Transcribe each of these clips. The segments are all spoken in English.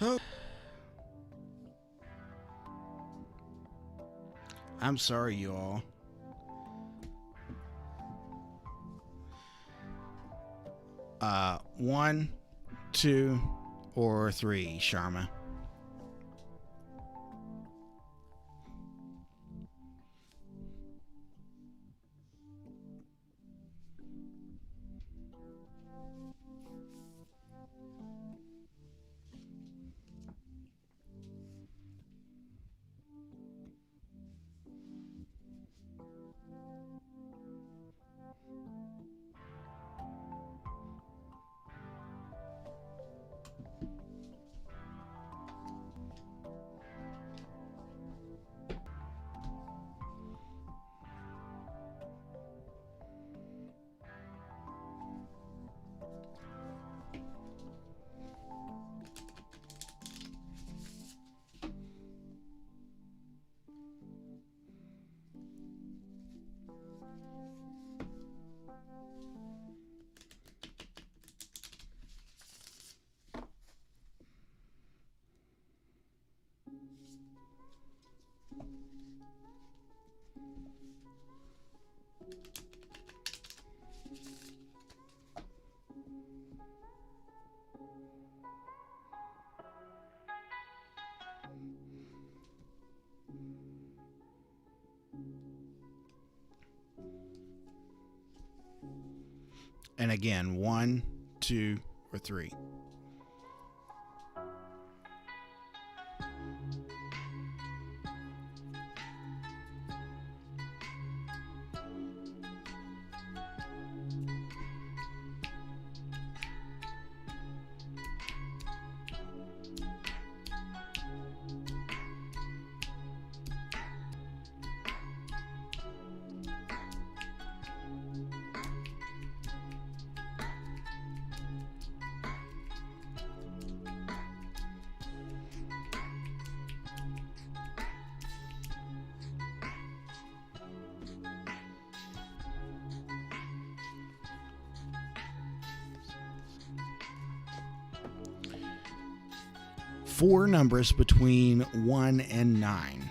Oh. I'm sorry, you all. One, two, or three, Sharma. And again, one, two, or three. Four numbers between 1 and 9.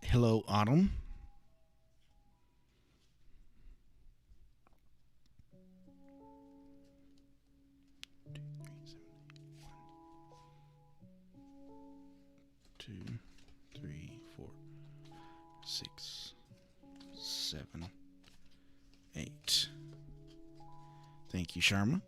Hello, Autumn. Two, three, four, 6, 7, 8. Thank you, Sharma.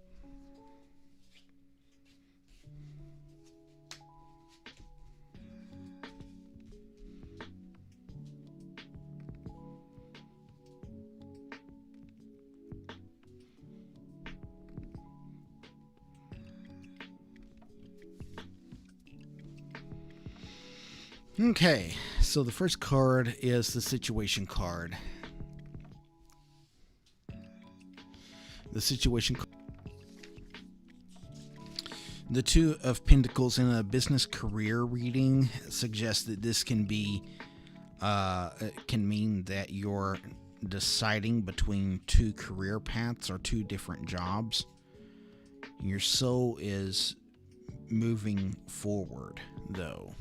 Okay, so the first card is the situation card. The situation card. The Two of Pentacles in a business career reading suggests that this can be, can mean that you're deciding between two career paths or two different jobs. Your soul is moving forward, though.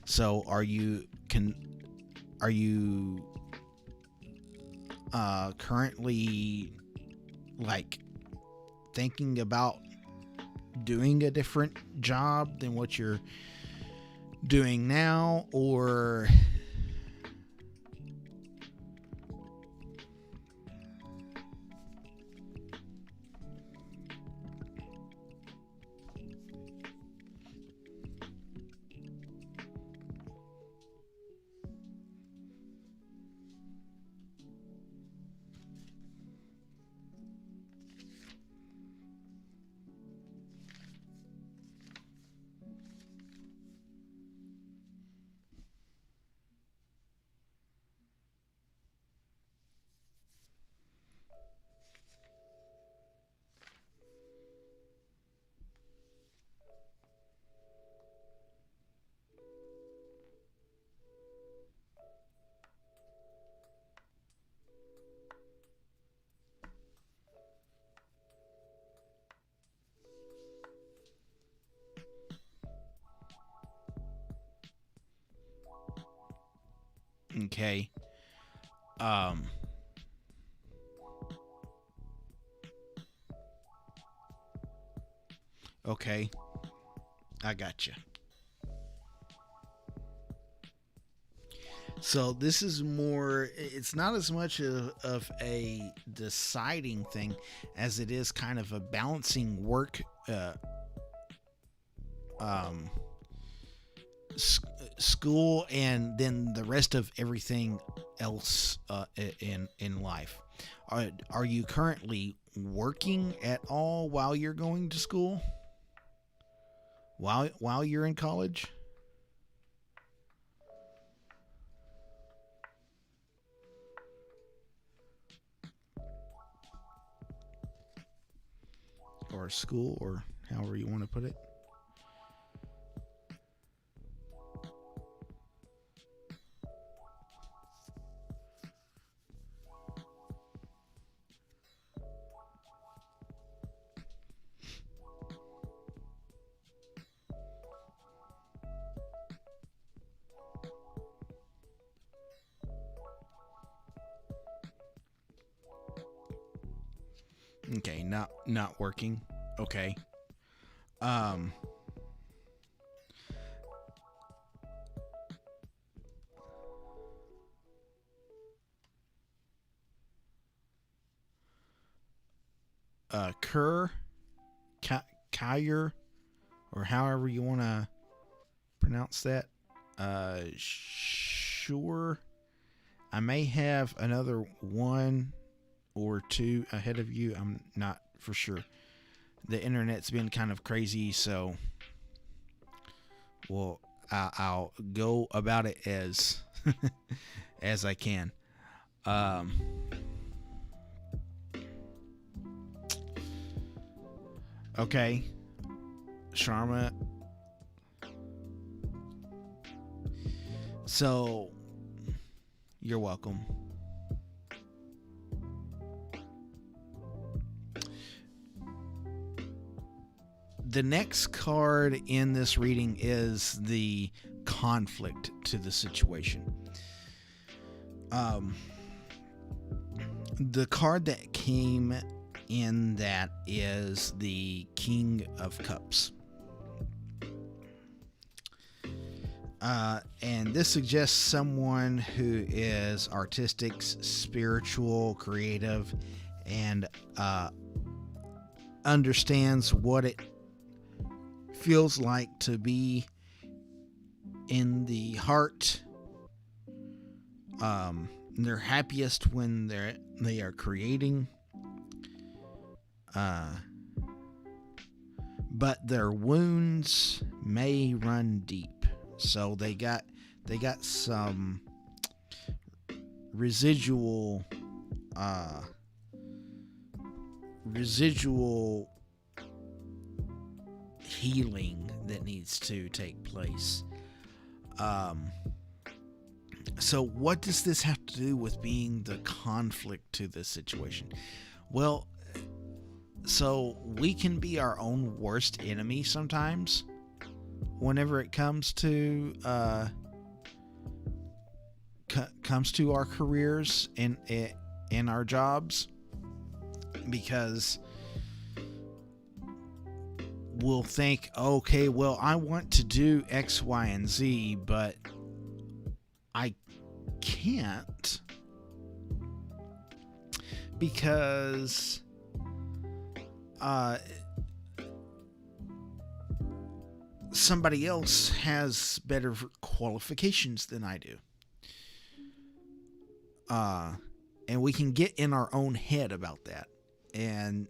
So are you currently like thinking about doing a different job than what you're doing now, or okay. Um, okay, I got you. So this is more, it's not as much of a deciding thing as it is kind of a balancing work, um, school, and then the rest of everything else in life. Are you currently working at all while you're going to school? While you're in college? Or school, or however you want to put it? Okay, not working. Okay. Um Kerr, Kyer, or however you want to pronounce that. Sure. I may have another one or two ahead of you. I'm not for sure. The internet's been kind of crazy, so well, I'll go about it as as I can. Um, okay, Sharma. So you're welcome. The next card in this reading is the conflict to the situation. Um, the card that came in that is the King of Cups. And this suggests someone who is artistic, spiritual, creative, and understands what it feels like to be in the heart. They're happiest when they are creating. But their wounds may run deep. So they got some residual healing that needs to take place. So what does this have to do with being the conflict to this situation? Well, so we can be our own worst enemy sometimes whenever it comes to our careers, and in our jobs, because we'll think, okay, well, I want to do X, Y, and Z, but I can't because somebody else has better qualifications than I do. And we can get in our own head about that. And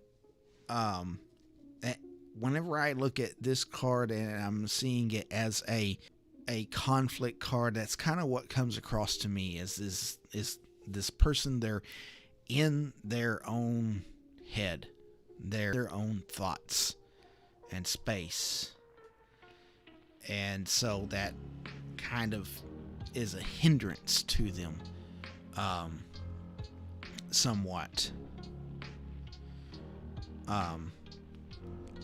whenever I look at this card and I'm seeing it as a conflict card, that's kind of what comes across to me is this person, they're in their own head, their own thoughts and space. And so that kind of is a hindrance to them, somewhat.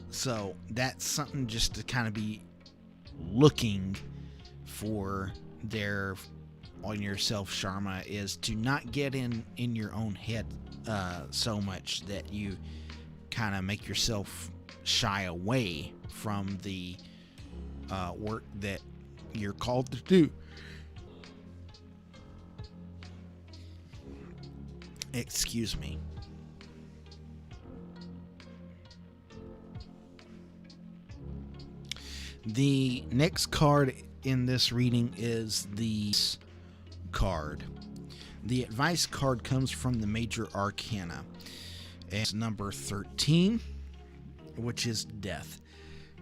So that's something just to kind of be looking for there on yourself, Sharma, is to not get in your own head so much that you kind of make yourself shy away from the work that you're called to do. Excuse me. The next card in this reading is the card. The advice card comes from the Major Arcana. It's number 13, which is death.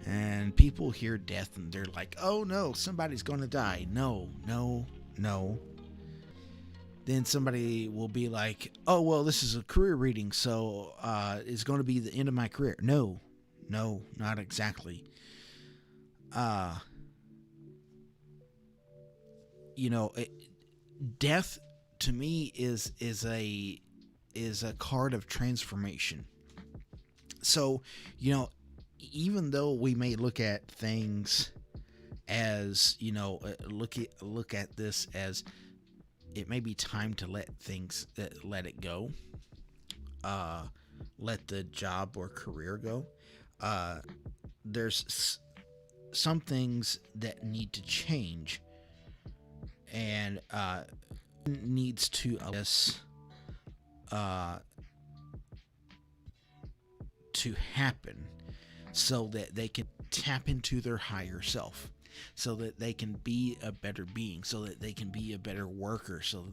And people hear death and they're like, oh no, somebody's going to die. No. Then somebody will be like, oh, well, this is a career reading, so it's going to be the end of my career. No, not exactly. Death to me is a card of transformation. So, even though we may look at things as, look at this as it may be time to let it go, let the job or career go. There's some things that need to change, and needs to happen so that they can tap into their higher self, so that they can be a better being, so that they can be a better worker, so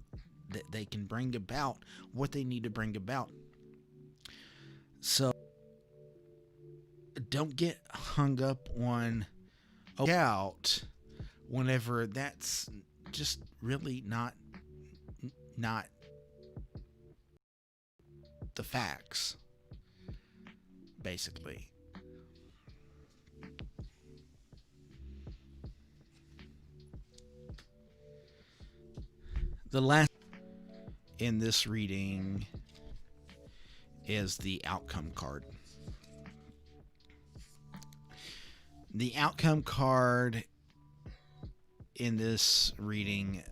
that they can bring about what they need to bring about. So don't get hung up on out whenever that's just really not the facts, basically. The last in this reading is the outcome card. The outcome card in this reading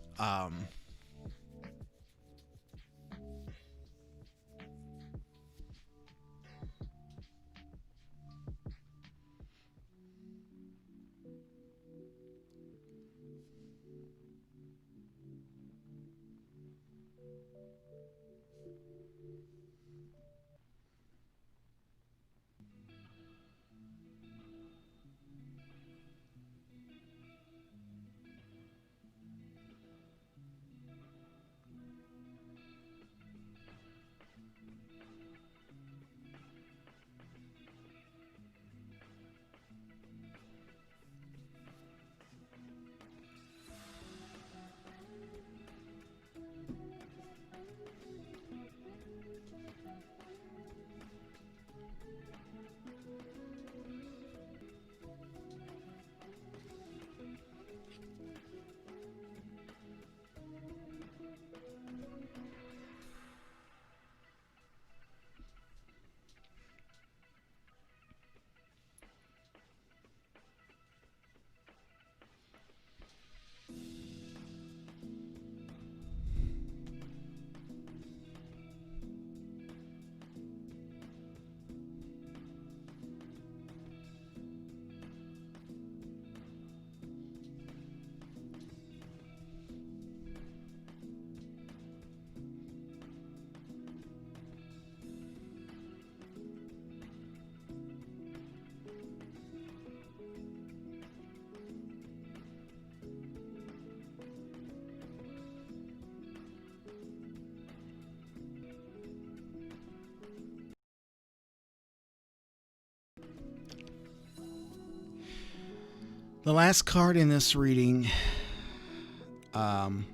The last card in this reading, um,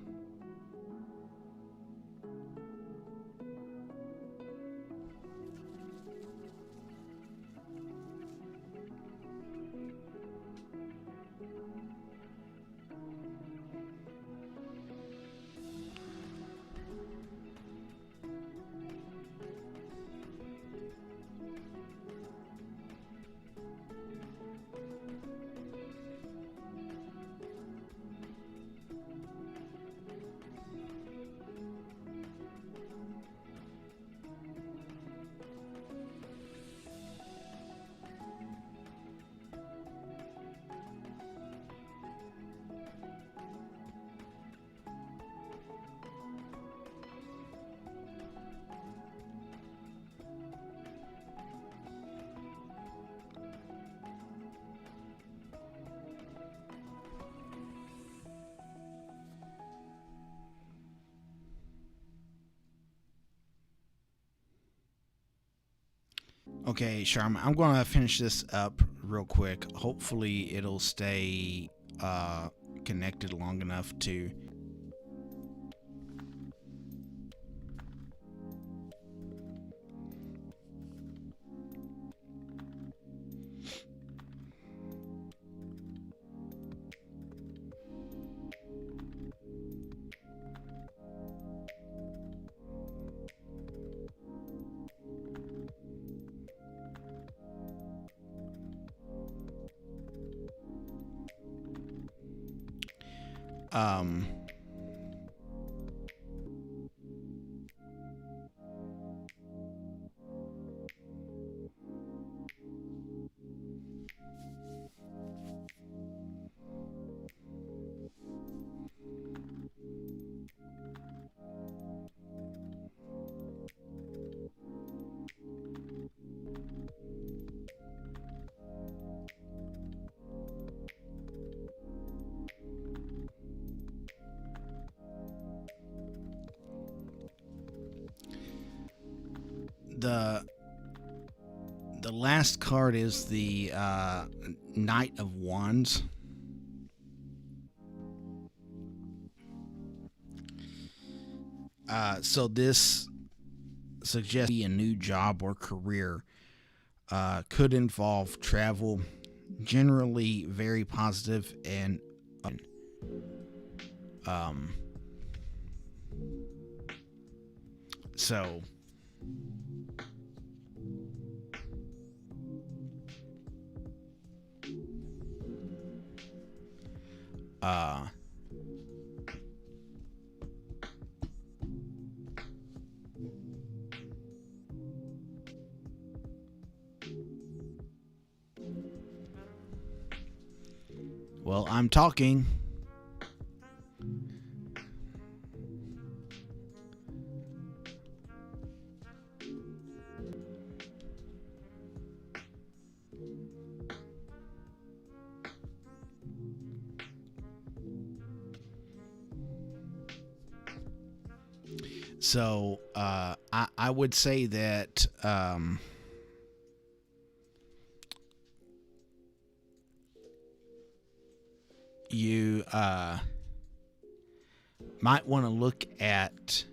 okay, Sharma, I'm going to finish this up real quick. Hopefully, it'll stay connected long enough to. Um, the last card is the Knight of Wands. So this suggests a new job or career could involve travel, generally very positive and um so uh well, I'm talking. So I would say that you might want to look at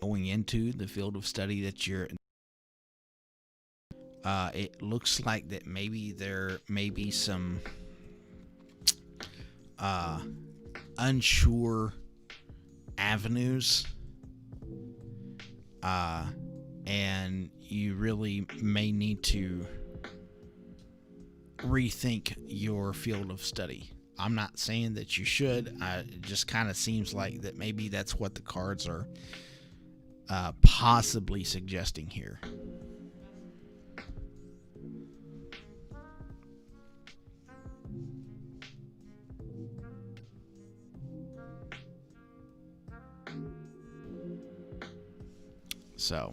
going into the field of study that you're in. It looks like that maybe there may be some unsure avenues, and you really may need to rethink your field of study. I'm not saying that you should. It just kind of seems like that maybe that's what the cards are possibly suggesting here. So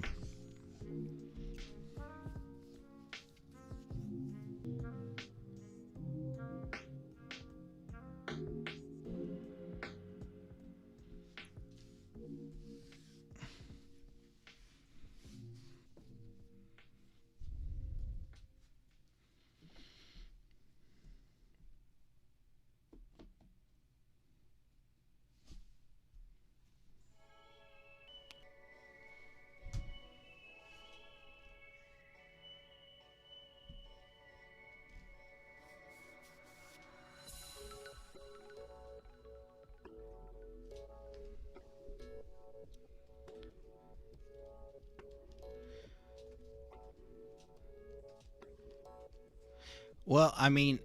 Well, I mean,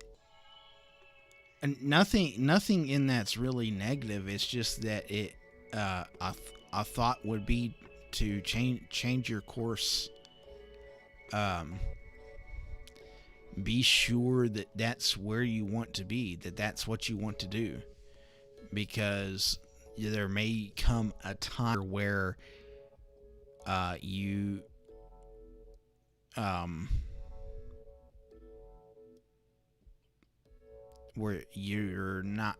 nothing in that's really negative. It's just that a thought would be to change your course. Um, be sure that that's where you want to be. That's what you want to do, because there may come a time where you um where you're not.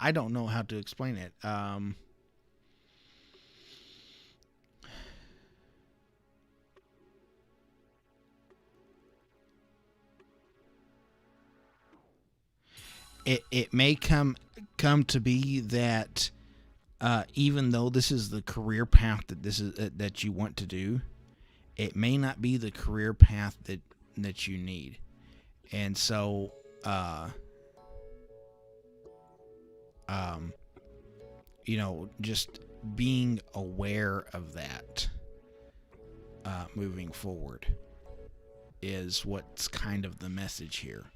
I don't know how to explain it. It may come to be that even though this is the career path that you want to do, it may not be the career path that you need, and so um, just being aware of that moving forward is what's kind of the message here.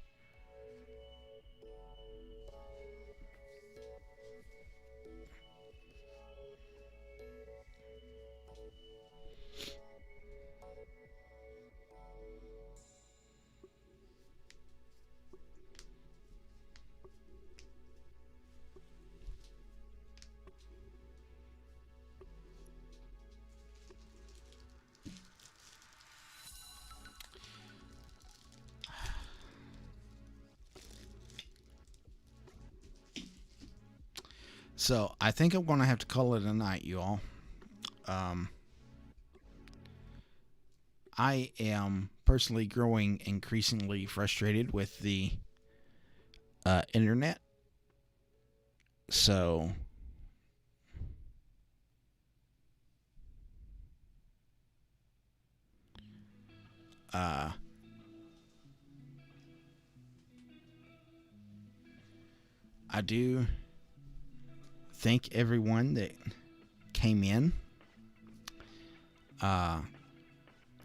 So I think I'm going to have to call it a night, you all. Um, I am personally growing increasingly frustrated with the internet. So uh, I do thank everyone that came in.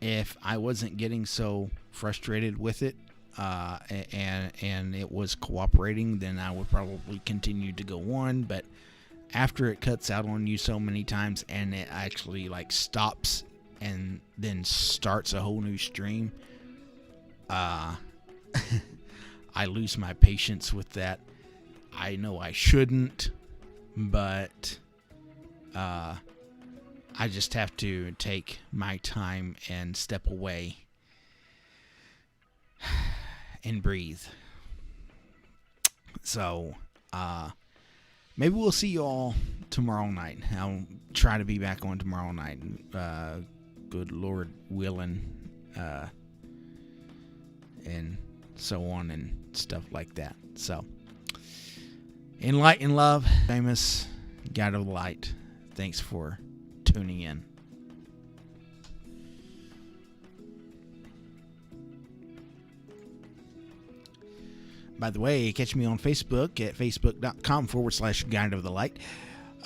If I wasn't getting so frustrated with it, and it was cooperating, then I would probably continue to go on. But after it cuts out on you so many times and it actually like stops and then starts a whole new stream, I lose my patience with that. I know I shouldn't, but I just have to take my time and step away and breathe. So, maybe we'll see you all tomorrow night. I'll try to be back on tomorrow night. Good Lord willing, and so on and stuff like that. So, in light and love, famous God of the Light. Thanks for tuning in. By the way, catch me on Facebook at facebook.com/Guide of the Light.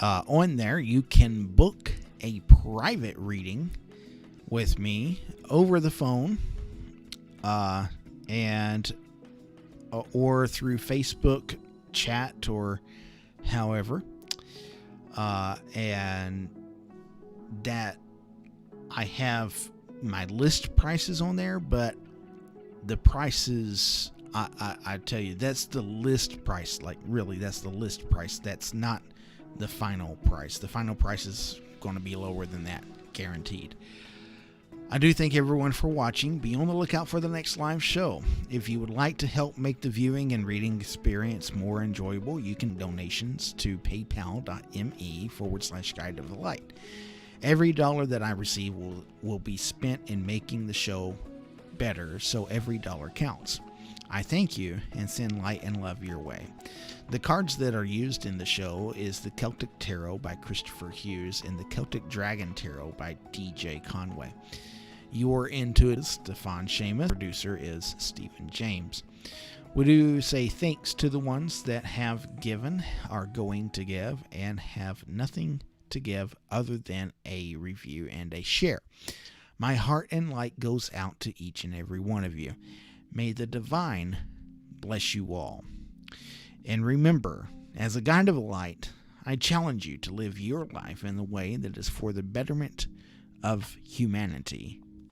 On there, you can book a private reading with me over the phone, and or through Facebook chat or however. And that I have my list prices on there, but the prices, I tell you, that's the list price. Like, really, that's the list price. That's not the final price. The final price is going to be lower than that, guaranteed. I do thank everyone for watching. Be on the lookout for the next live show. If you would like to help make the viewing and reading experience more enjoyable, you can donations to paypal.me/Guide of the Light. Every dollar that I receive will be spent in making the show better, so every dollar counts. I thank you and send light and love your way. The cards that are used in the show is the Celtic Tarot by Christopher Hughes and the Celtic Dragon Tarot by DJ Conway. Your intuitive is Stíofán Séamus. Producer is Stephen James. We do say thanks to the ones that have given, are going to give, and have nothing to give other than a review and a share. My heart and light goes out to each and every one of you. May the divine bless you all. And remember, as a guide of light, I challenge you to live your life in the way that is for the betterment of humanity.